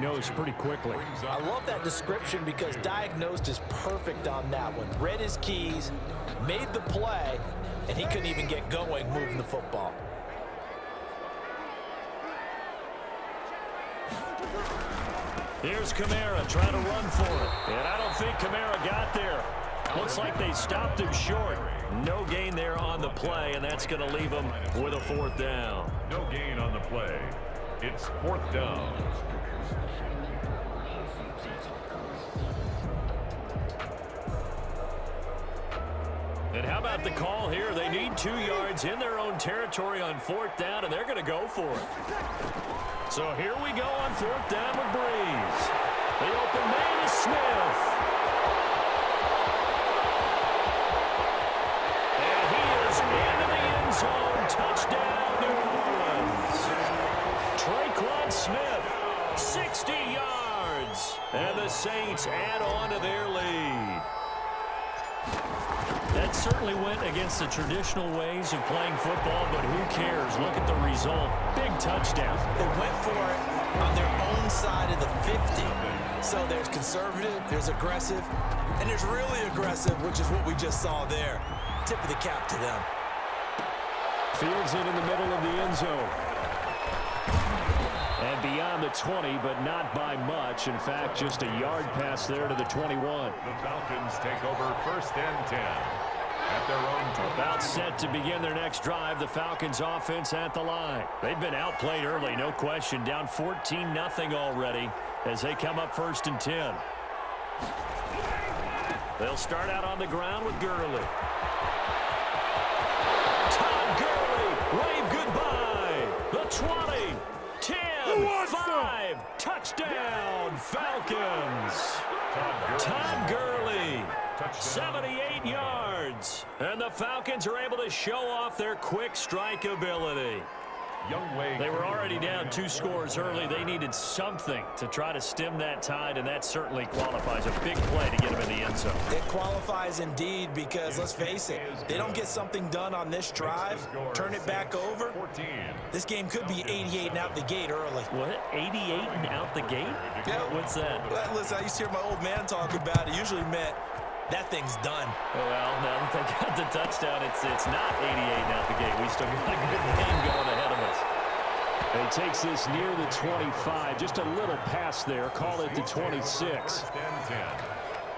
diagnosed pretty quickly. I love that description because diagnosed is perfect on that one. Read his keys, made the play, and he couldn't even get going moving the football. Here's Kamara trying to run for it. And I don't think Kamara got there. Looks like they stopped him short. No gain there on the play, and that's going to leave him with a fourth down. No gain on the play. It's fourth down. And how about the call here? They need 2 yards in their own territory on fourth down, and they're going to go for it. So here we go on fourth down with Breeze. The open man is Smith. And he is into the end zone. Touchdown, New Orleans. Traquan Smith, 60 yards. And the Saints add on to their lead. That certainly went against the traditional ways of playing football, but who cares? Look at the result. Big touchdown. They went for it on their own side of the 50. So there's conservative, there's aggressive, and there's really aggressive, which is what we just saw there. Tip of the cap to them. Fields it in the middle of the end zone. And beyond the 20, but not by much. In fact, just a yard pass there to the 21. The Falcons take over first and 10. At their own 20. About set to begin their next drive, the Falcons offense at the line. They've been outplayed early, no question. Down 14-0 already as they come up first and 10. They'll start out on the ground with Gurley. Todd Gurley, wave goodbye. The 20, 10, 5, touchdown, Falcons. Todd Gurley. 78 yards. And the Falcons are able to show off their quick strike ability. They were already down 2 scores early. They needed something to try to stem that tide, and that certainly qualifies. A big play to get them in the end zone. It qualifies indeed because, let's face it, they don't get something done on this drive, turn it back over, this game could be 88 and out the gate early. What? 88 and out the gate? Yeah. What's that? Well, listen, I used to hear my old man talk about it. Usually meant that thing's done. Well, now that they got the touchdown, it's not 88 and out the gate. We still got a good game going ahead of us. And he takes this near the 25. Just a little pass there. Call it the 26.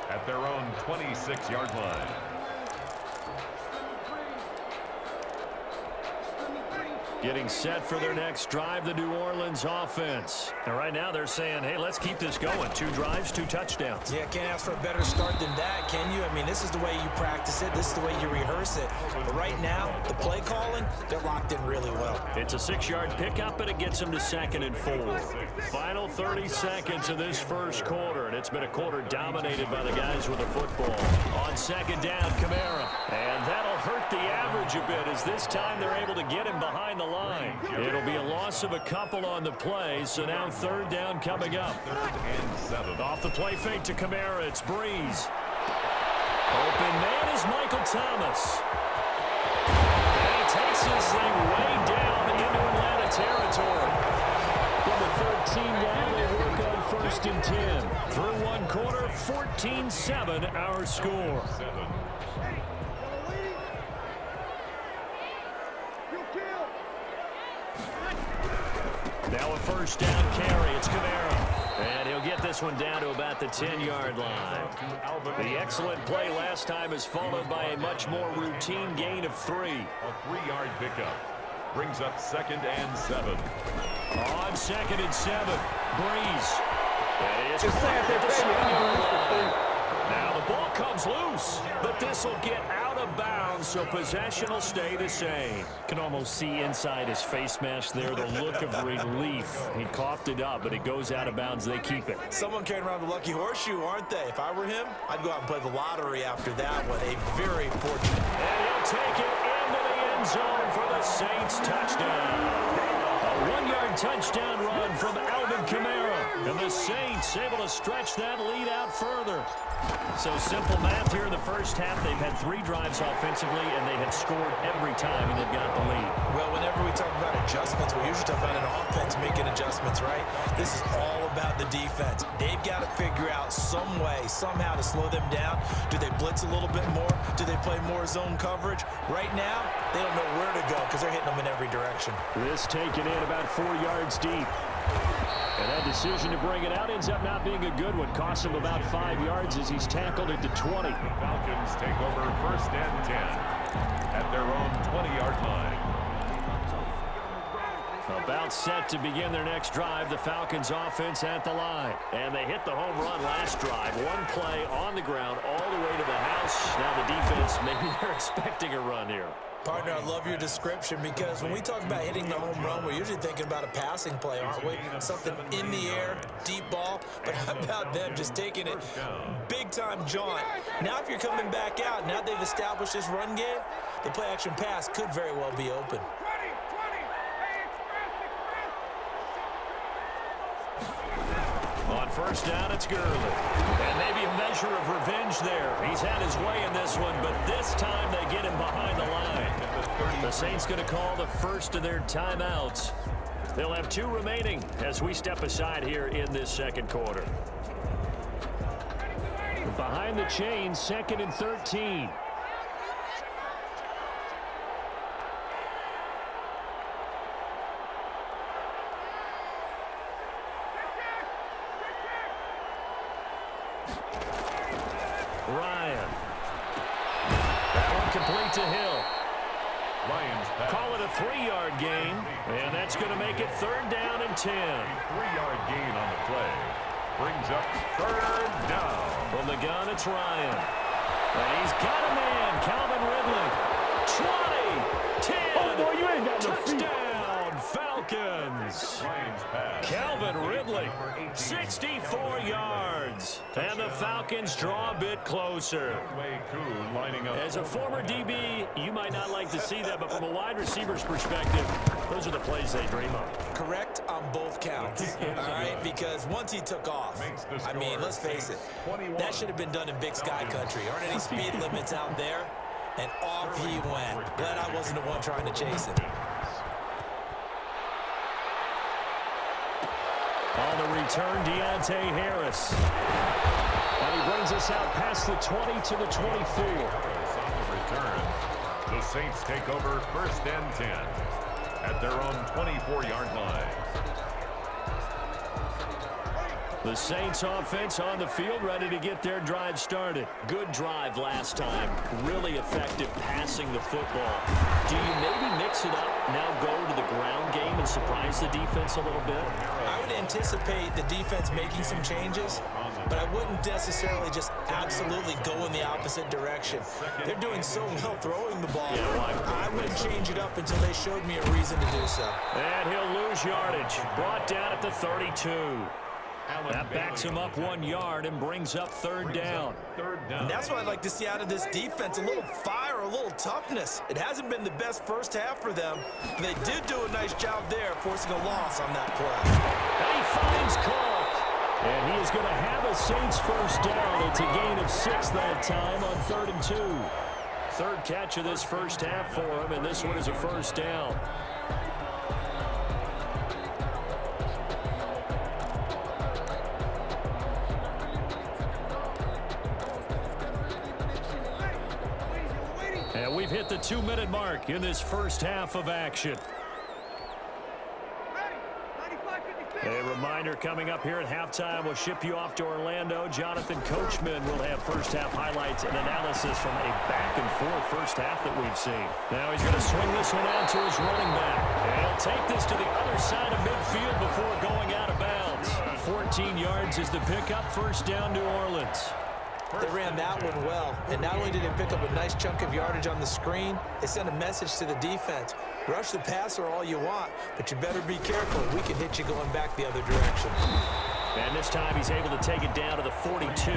At their own 26-yard line. Getting set for their next drive, the New Orleans offense. And right now they're saying, hey, let's keep this going. 2 drives, 2 touchdowns. Yeah, can't ask for a better start than that, can you? I mean, this is the way you practice it. This is the way you rehearse it. But right now, the play calling, they're locked in really well. It's a 6-yard pickup, and it gets them to 2nd and 4. Final 30 seconds of this first quarter, and it's been a quarter dominated by the guys with the football. On 2nd down, Kamara. And that'll hurt the average a bit as this time they're able to get him behind the line. It'll be a loss of a couple on the play, so now 3rd down coming up. 3rd and 7. Off the play fake to Kamara, it's Breeze. Open man is Michael Thomas. And he takes this thing way down into Atlanta territory. From the 13 down, they work on 1st and 10. Through 1 quarter, 14-7 our score. Now a 1st down carry. It's Kamara. And he'll get this one down to about the 10-yard line. The excellent play last time is followed by a much more routine gain of 3. A 3-yard pickup brings up 2nd and 7. On 2nd and 7, Breeze. It's caught at the 7-yard line. Now the ball comes loose, but this will get out of bounds, so possession will stay the same. Can almost see inside his face mask there the look of relief. He coughed it up, but it goes out of bounds. They keep it. Someone carrying around the lucky horseshoe, aren't they? If I were him, I'd go out and play the lottery after that one. A very fortunate. And he'll take it into the end zone for the Saints touchdown. A 1-yard touchdown run from Alvin Kamara. And the Saints able to stretch that lead out further. So simple math here in the first half. They've had 3 drives offensively, and they have scored every time, and they've got the lead. Well, whenever we talk about adjustments, we usually talk about an offense making adjustments, right? This is all about the defense. They've got to figure out some way, somehow to slow them down. Do they blitz a little bit more? Do they play more zone coverage? Right now, they don't know where to go because they're hitting them in every direction. This taken in about 4 yards deep. And that decision to bring it out ends up not being a good one. Costs him about 5 yards as he's tackled at the 20. The Falcons take over first and 10 at their own 20-yard line. About set to begin their next drive. The Falcons offense at the line. And they hit the home run last drive. 1 play on the ground all the way to the house. Now the defense, maybe they're expecting a run here. Partner, I love your description because when we talk about hitting the home run, we're usually thinking about a passing play, aren't we? Something in the air, deep ball. But how about them just taking it big-time jaunt? Now if you're coming back out, now they've established this run game, the play-action pass could very well be open. On first down, it's Gurley. And maybe a measure of revenge there. He's had his way in this one, but this time they get him behind the line. The Saints going to call the first of their timeouts. They'll have 2 remaining as we step aside here in this second quarter. Behind the chains, 2nd and 13. Ryan. That one complete to Hill. Ryan's pass. Call it a 3-yard gain, and that's going to make it 3rd down and 10. A 3-yard gain on the play. Brings up 3rd down. From the gun, it's Ryan. And he's got a man, Calvin Ridley. 20, 10, oh boy, you ain't got no touchdown, Falcons. Ryan's pass. Calvin Ridley, 64 yards. And the Falcons draw a bit closer. Lining up. As a former DB, you might not like to see that, but from a wide receiver's perspective, those are the plays they dream of. Correct on both counts, all right? Because once he took off, I mean, let's face it, that should have been done in Big Sky Country. Aren't any speed limits out there? And off he went. Glad I wasn't the one trying to chase it. On the return, Deontay Harris. And he brings us out past the 20 to the 24. On the return, the Saints take over first and 10 at their own 24-yard line. The Saints offense on the field, ready to get their drive started. Good drive last time. Really effective passing the football. Do you maybe mix it up, now go to the ground game and surprise the defense a little bit? I would anticipate the defense making some changes, but I wouldn't necessarily just absolutely go in the opposite direction. They're doing so well throwing the ball. I wouldn't change it up until they showed me a reason to do so. And he'll lose yardage. Brought down at the 32. That backs him up 1 yard and brings up 3rd down. And that's what I'd like to see out of this defense, a little fire, a little toughness. It hasn't been the best first half for them, but they did do a nice job there forcing a loss on that play. And he finds Cook. And he is going to have a Saints first down. It's a gain of 6 that time on 3rd and 2. 3rd catch of this first half for him, and this one is a first down. And we've hit the 2-minute mark in this first half of action. A reminder coming up here at halftime. We'll ship you off to Orlando. Jonathan Coachman will have first half highlights and analysis from a back-and-forth first half that we've seen. Now he's going to swing this one out to his running back. And he'll take this to the other side of midfield before going out of bounds. 14 yards is the pickup. First down, New Orleans. They ran that one well, and not only did they pick up a nice chunk of yardage on the screen, they sent a message to the defense. Rush the passer all you want, but you better be careful. We can hit you going back the other direction. And this time he's able to take it down to the 42.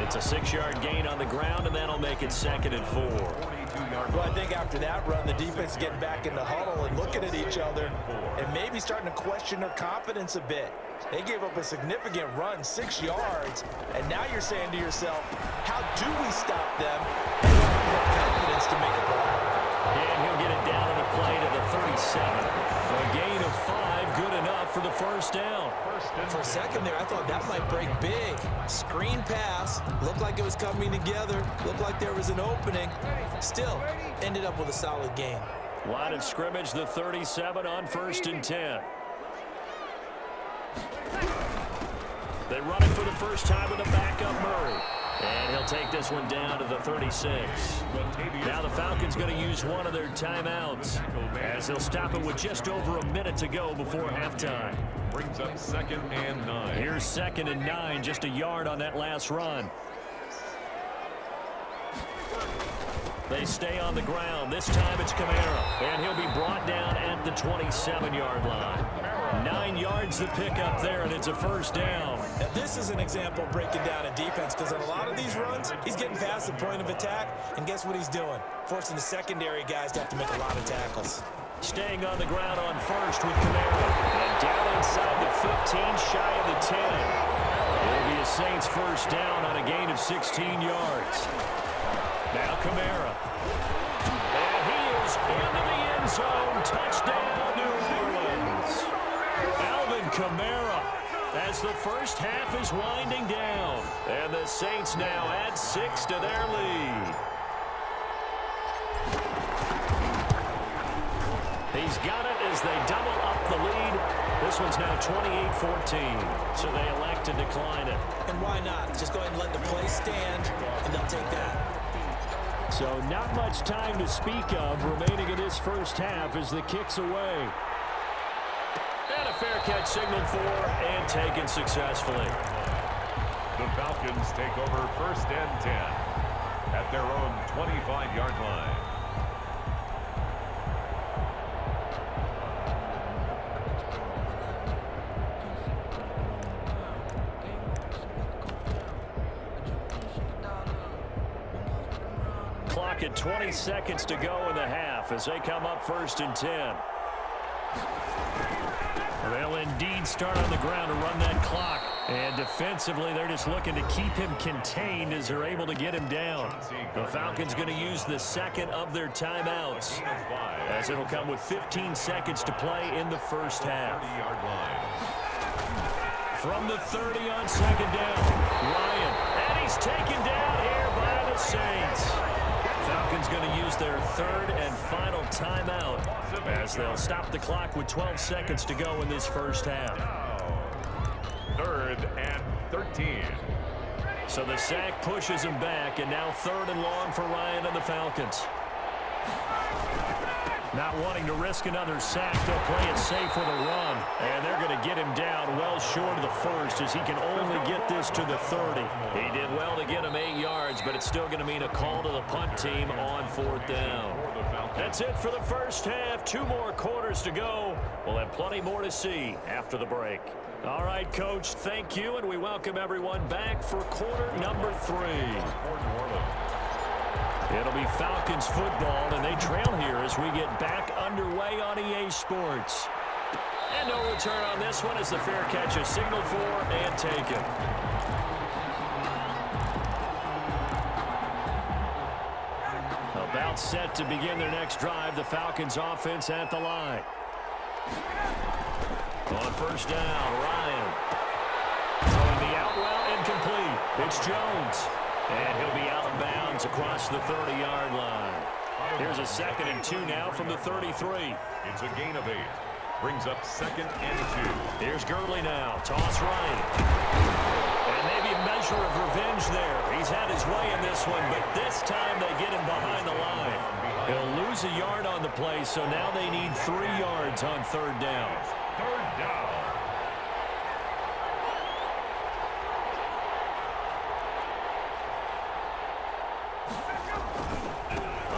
It's a 6-yard gain on the ground, and that'll make it 2nd and 4. 29-yard Well, I think after that run, the defense is getting back in the huddle and looking at each other and maybe starting to question their confidence a bit. They gave up a significant run, 6 yards, and now you're saying to yourself, how do we stop them and have more confidence to make a play? And he'll get it down on the play to the 37. A gain of 5, good enough for the first down. For a second there, I thought that might break big. Screen pass, looked like it was coming together, looked like there was an opening. Still, ended up with a solid gain. Line of scrimmage, the 37 on 1st and 10. They run it for the first time with a backup Murray. And he'll take this one down to the 36. Now the Falcons going to use one of their timeouts as they'll stop it with just over a minute to go before halftime. Brings up 2nd and 9. Here's 2nd and 9, just a yard on that last run. They stay on the ground. This time it's Kamara. And he'll be brought down at the 27-yard line. 9 yards to pick up there, and it's a first down. Now, this is an example of breaking down a defense because on a lot of these runs, he's getting past the point of attack, and guess what he's doing? Forcing the secondary guys to have to make a lot of tackles. Staying on the ground on first with Kamara. And down inside the 15, shy of the 10. It'll be a Saints first down on a gain of 16 yards. Now Kamara. And he is into the end zone. Touchdown, New Orleans. Alvin Kamara as the first half is winding down. And the Saints now add 6 to their lead. He's got it as they double up the lead. This one's now 28-14, so they elect to decline it. And why not? Just go ahead and let the play stand, and they'll take that. So not much time to speak of remaining in this first half as the kick's away. And a fair catch signaled for and taken successfully. The Falcons take over 1st and 10 at their own 25-yard line. Clock at 20 seconds to go in the half as they come up 1st and 10. They'll indeed start on the ground to run that clock. And defensively, they're just looking to keep him contained as they're able to get him down. The Falcons going to use the second of their timeouts as it'll come with 15 seconds to play in the first half. From the 30 on 2nd down, Ryan. And he's taken down here by the Saints. Falcons going to use their 3rd and final timeout as they'll stop the clock with 12 seconds to go in this first half. 3rd and 13. So the sack pushes him back, and now 3rd and long for Ryan and the Falcons. Not wanting to risk another sack, they'll play it safe with a run. And they're going to get him down well short of the first as he can only get this to the 30. He did well to get him 8 yards, but it's still going to mean a call to the punt team on 4th down. That's it for the first half. 2 more quarters to go. We'll have plenty more to see after the break. All right, Coach, thank you, and we welcome everyone back for quarter number 3. It'll be Falcons football, and they trail here as we get back underway on EA Sports. And no return on this one as the fair catch is signaled for and taken. About set to begin their next drive, the Falcons offense at the line. On 1st down, Ryan. Throwing the out route incomplete. It's Jones. And he'll be out of bounds across the 30-yard line. Here's a 2nd and 2 now from the 33. It's a gain of 8. Brings up 2nd and 2. Here's Gurley now. Toss right. And maybe a measure of revenge there. He's had his way in this one, but this time they get him behind the line. He'll lose a yard on the play, so now they need 3 yards on 3rd down. 3rd down.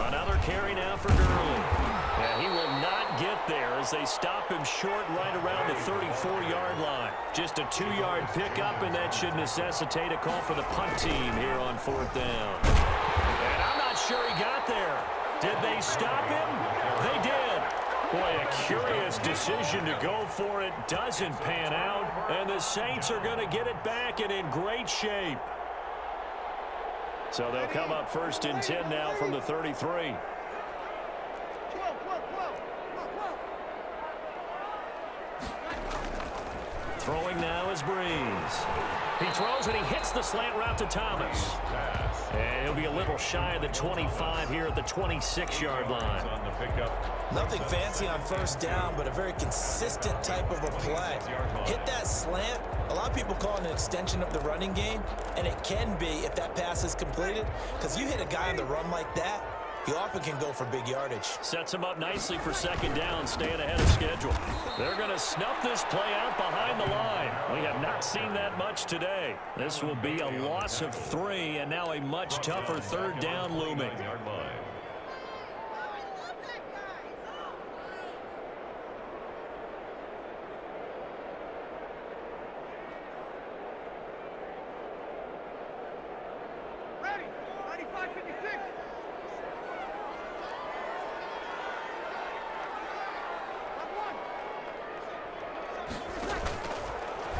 Another carry now for Gurley. And he will not get there as they stop him short right around the 34-yard line. Just a 2-yard pickup, and that should necessitate a call for the punt team here on 4th down. And I'm not sure he got there. Did they stop him? They did. Boy, a curious decision to go for it. Doesn't pan out. And the Saints are going to get it back and in great shape. So they'll come up 1st and 10 now from the 33. Throwing now is Breeze. He throws and he hits the slant route to Thomas. And he'll be a little shy of the 25 here at the 26-yard line. Nothing fancy on 1st down, but a very consistent type of a play. Hit that slant. A lot of people call it an extension of the running game, and it can be if that pass is completed, because you hit a guy on the run like that, he often can go for big yardage. Sets him up nicely for 2nd down, staying ahead of schedule. They're going to snuff this play out behind the line. We have not seen that much today. This will be a loss of 3, and now a much tougher 3rd down looming.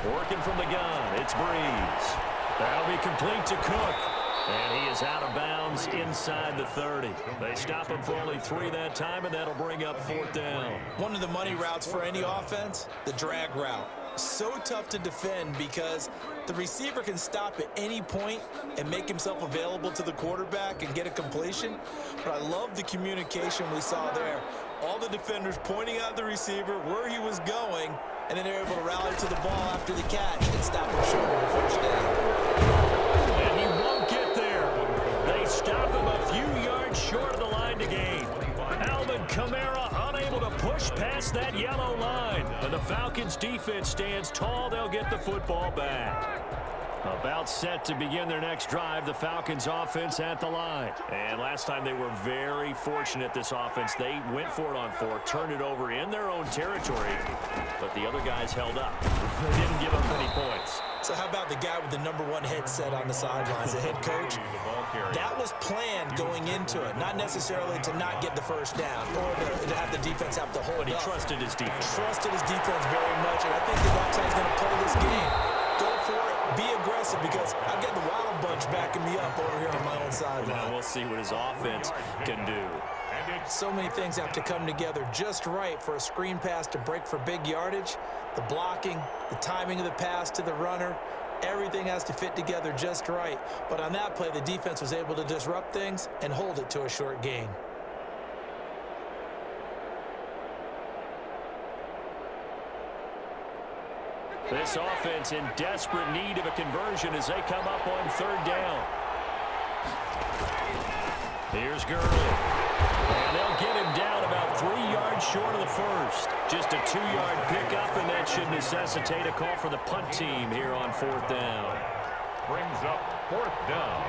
Working from the gun, it's Breeze. That'll be complete to Cook. And he is out of bounds inside the 30. They stop him for only 3 that time, and that'll bring up 4th down. One of the money routes for any offense, the drag route. So tough to defend because the receiver can stop at any point and make himself available to the quarterback and get a completion. But I love the communication we saw there. All the defenders pointing out the receiver, where he was going, and then they're able to rally to the ball after the catch and stop him short of the 1st down. And he won't get there. They stop him a few yards short of the line to gain. Alvin Kamara unable to push past that yellow line. And the Falcons defense stands tall. They'll get the football back. About set to begin their next drive, the Falcons offense at the line. And last time they were very fortunate, this offense. They went for it on 4, turned it over in their own territory, but the other guys held up. Didn't give up any points. So how about the guy with the #1 headset on the sidelines, the head coach? That was planned going into it, not necessarily to not get the 1st down or to have the defense have to hold But he up. trusted his defense. Trusted his defense very much, and I think that's how he's going to play this game. Go for it, be aggressive, because I've got the Wild Bunch backing me up over here on my own sideline. Now we'll see what his offense can do. So many things have to come together just right for a screen pass to break for big yardage. The blocking, the timing of the pass to the runner, everything has to fit together just right. But on that play, the defense was able to disrupt things and hold it to a short gain. This offense in desperate need of a conversion as they come up on 3rd down. Here's Gurley. And they'll get him down about 3 yards short of the 1st. Just a 2-yard pickup, and that should necessitate a call for the punt team here on 4th down. Brings up 4th down.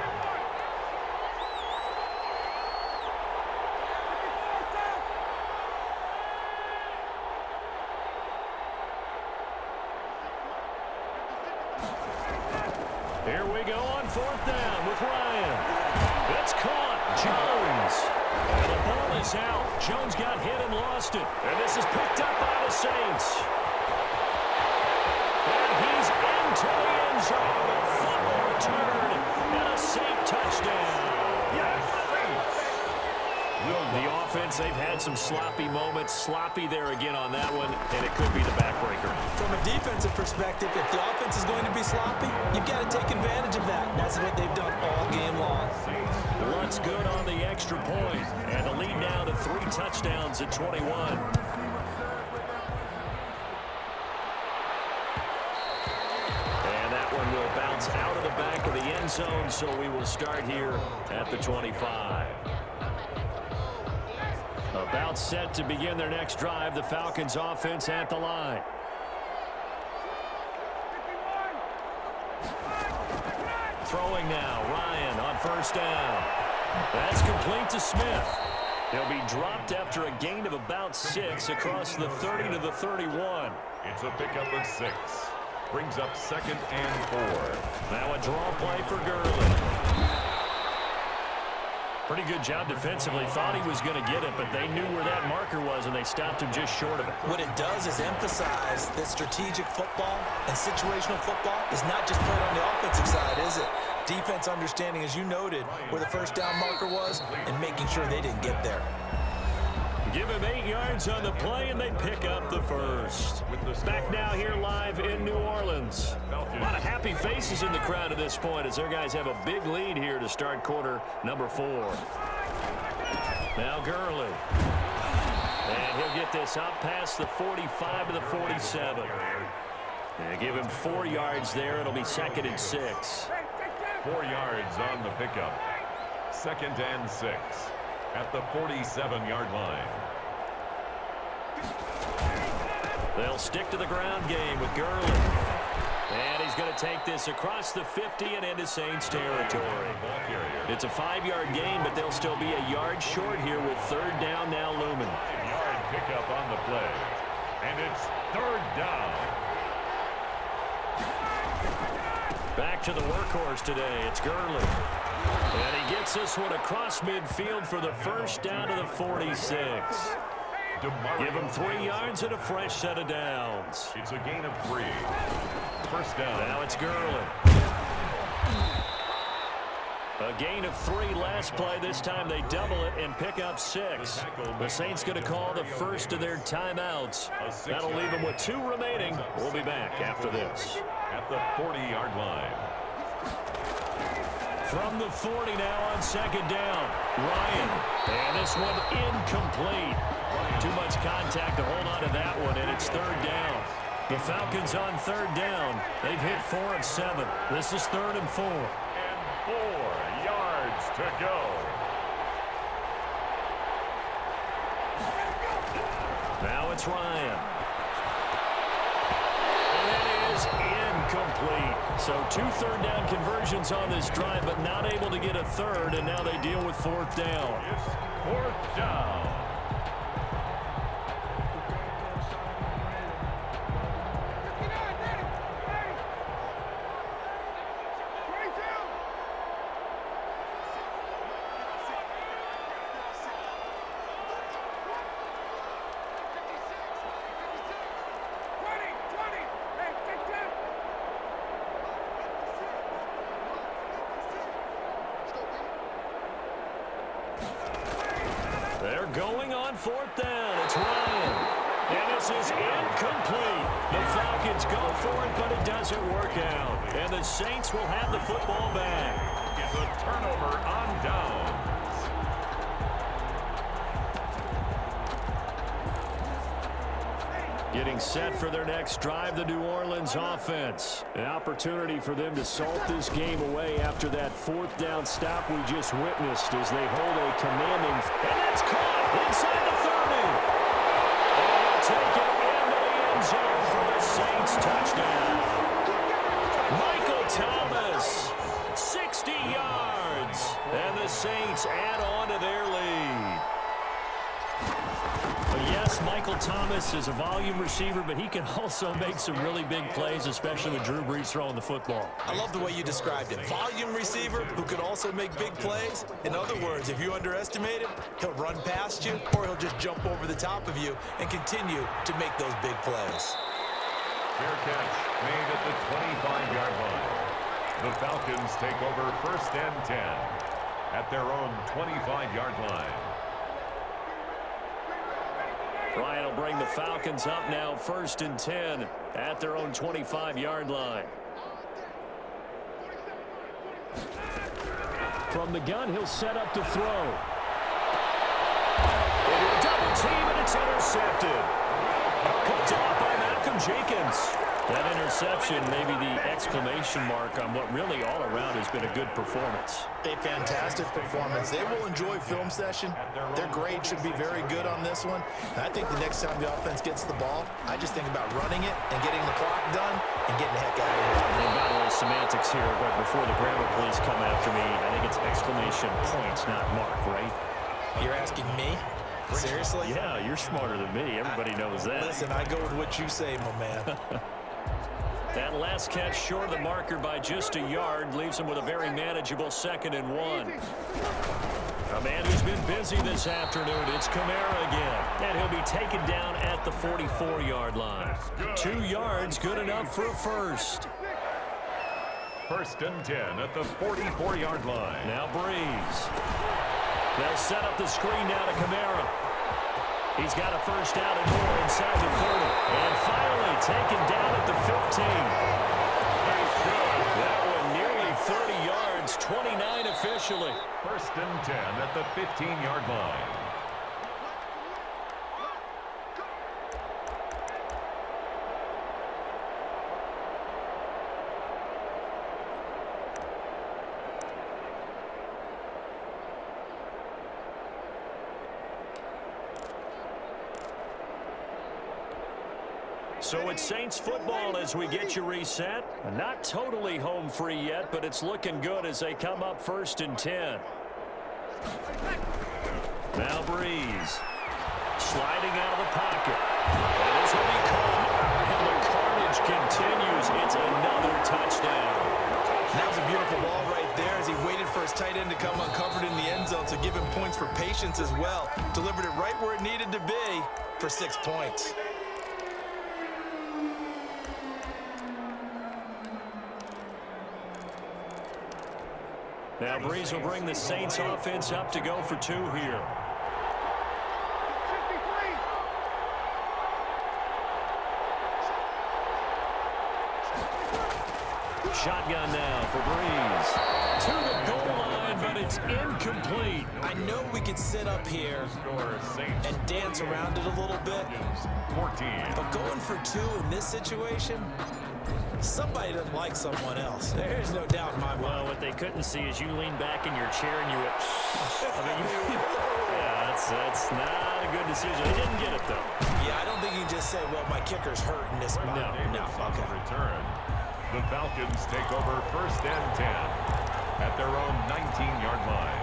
Here we go on 4th down with Ryan. It's caught. Jones. And the ball is out. Jones got hit and lost it. And this is picked up by the Saints. And he's into the end zone. A fumble return and a Saint touchdown. The offense, they've had some sloppy moments. Sloppy there again on that one, and it could be the backbreaker. From a defensive perspective, if the offense is going to be sloppy, you've got to take advantage of that. That's what they've done all game long. Looks good on the extra point, and the lead now to 3 touchdowns at 21. And that one will bounce out of the back of the end zone, so we will start here at the 25. About set to begin their next drive, the Falcons offense at the line. Throwing now, Ryan on 1st down. That's complete to Smith. He'll be dropped after a gain of about 6 across the 30 to the 31. It's a pickup of 6. Brings up 2nd and 4. Now a draw play for Gurley. Pretty good job defensively. Thought he was going to get it, but they knew where that marker was, and they stopped him just short of it. What it does is emphasize that strategic football and situational football is not just played on the offensive side, is it? Defense understanding, as you noted, where the first down marker was and making sure they didn't get there. Give him 8 yards on the play, and they pick up the first. Back now here live in New Orleans. A lot of happy faces in the crowd at this point as their guys have a big lead here to start quarter number 4. Now Gurley. And he'll get this up past the 45 to the 47. And give him 4 yards there. It'll be 2nd and 6. 4 yards on the pickup. 2nd and 6 at the 47-yard line. They'll stick to the ground game with Gurley. And he's going to take this across the 50 and into Saints territory. It's a 5-yard gain, but they'll still be a yard short here with 3rd down now looming. 5-yard pickup on the play. And it's 3rd down. Back to the workhorse today. It's Gurley. And he gets this one across midfield for the first down to the 46. Give him 3 yards and a fresh set of downs. It's a gain of 3. First down. Now it's Gurley. A gain of 3 last play. This time they double it and pick up 6. The Saints going to call the first of their timeouts. That'll leave them with 2 remaining. We'll be back after this. At the 40-yard line. From the 40 now on 2nd down. Ryan. And this one incomplete. Too much contact to hold on to that one, and it's 3rd down. The Falcons on 3rd down. They've hit 4 of 7. This is 3rd and 4. And 4 yards to go. Now it's Ryan. And it is incomplete. So 2 third-down conversions on this drive, but not able to get a 3rd, and now they deal with 4th down. It's 4th down. They're going on 4th down. It's Ryan. And this is incomplete. The Falcons go for it, but it doesn't work out. And the Saints will have the football back. It's a turnover on downs. Getting set for their next drive, the New Orleans offense. An opportunity for them to salt this game away after that 4th down stop we just witnessed as they hold a commanding. And that's caught inside the 30. And they'll take it into the end zone for the Saints touchdown. Michael Thomas, 60 yards. And the Saints add on to their lead. Yes, Michael Thomas is a volume receiver, but he can also make some really big plays, especially with Drew Brees throwing the football. I love the way you described it. Volume receiver who can also make big plays. In other words, if you underestimate him, he'll run past you or he'll just jump over the top of you and continue to make those big plays. Fair catch made at the 25-yard line. The Falcons take over 1st and 10 at their own 25-yard line. Ryan will bring the Falcons up now 1st and 10 at their own 25-yard line. From the gun, he'll set up to throw. Double team, and it's intercepted. Picked off by Malcolm Jenkins. That interception, maybe the exclamation mark on what really all around has been a good performance. A fantastic performance. They will enjoy film session. Their grade should be very good on this one. And I think the next time the offense gets the ball, I just think about running it and getting the clock done and getting the heck out of here. And by the way, semantics here, but before the grammar police come after me, I think it's exclamation points, not mark, right? You're asking me? Seriously? Yeah, you're smarter than me. Everybody knows that. Listen, I go with what you say, my man. That last catch short of the marker by just a yard leaves him with a very manageable 2nd and 1. A man who's been busy this afternoon, it's Kamara again. And he'll be taken down at the 44-yard line. 2 yards, good enough for a first. First and 10 at the 44-yard line. Now Breeze. They'll set up the screen now to Kamara. He's got a first down and more inside the 30. And finally taken down at the 15. That one nearly 30 yards, 29 officially. First and 10 at the 15-yard line. So it's Saints football as we get you reset. Not totally home free yet, but it's looking good as they come up first and 10. Now Breeze. Sliding out of the pocket. And this will be caught. And the carnage continues. It's another touchdown. That was a beautiful ball right there as he waited for his tight end to come uncovered in the end zone to give him points for patience as well. Delivered it right where it needed to be for 6 points. Now Breeze will bring the Saints offense up to go for 2 here. Shotgun now for Breeze. To the goal line, but it's incomplete. I know we could sit up here and dance around it a little bit. 14. But going for 2 in this situation, somebody doesn't like someone else. There's no doubt in my mind. Well, what they couldn't see is you lean back in your chair and you went, yeah, that's not a good decision. They didn't get it, though. Yeah, I don't think you can just say, well, my kicker's hurt in this spot. No. Okay. Return. The Falcons take over first and 10 at their own 19-yard line.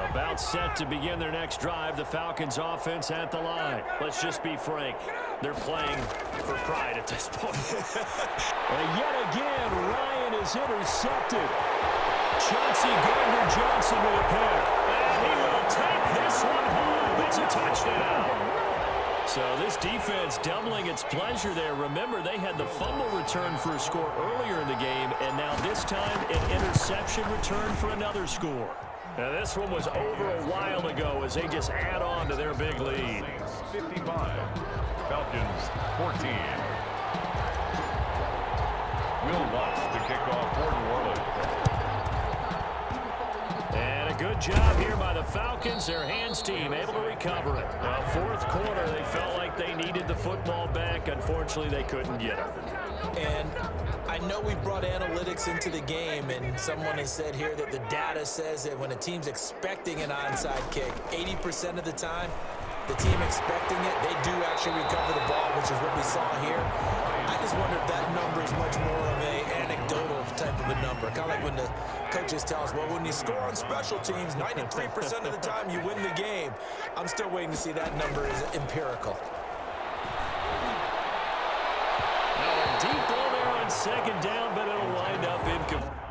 About set to begin their next drive, the Falcons offense at the line. Let's just be frank. They're playing for pride at this point. And yet again, Ryan is intercepted. Chauncey Gardner-Johnson with a pick. And he will take this one home. It's a touchdown. So this defense doubling its pleasure there. Remember, they had the fumble return for a score earlier in the game, and now this time an interception return for another score. Now this one was over a while ago as they just add on to their big lead. 55. Falcons 14. Will Lutz to kick off for New Orleans. And a good job here by the Falcons. Their hands team able to recover it. Well, fourth quarter, they felt like they needed the football back. Unfortunately, they couldn't get it. And I know we brought analytics into the game, and someone has said here that the data says that when a team's expecting an onside kick, 80% of the time, the team expecting it, they do actually recover the ball, which is what we saw here. I just wonder if that number is much more of an anecdotal type of a number. Kind of like when the coaches tell us, well, when you score on special teams, 93% of the time you win the game. I'm still waiting to see that number is empirical. Now a deep ball there on second down, but it'll wind up incomplete.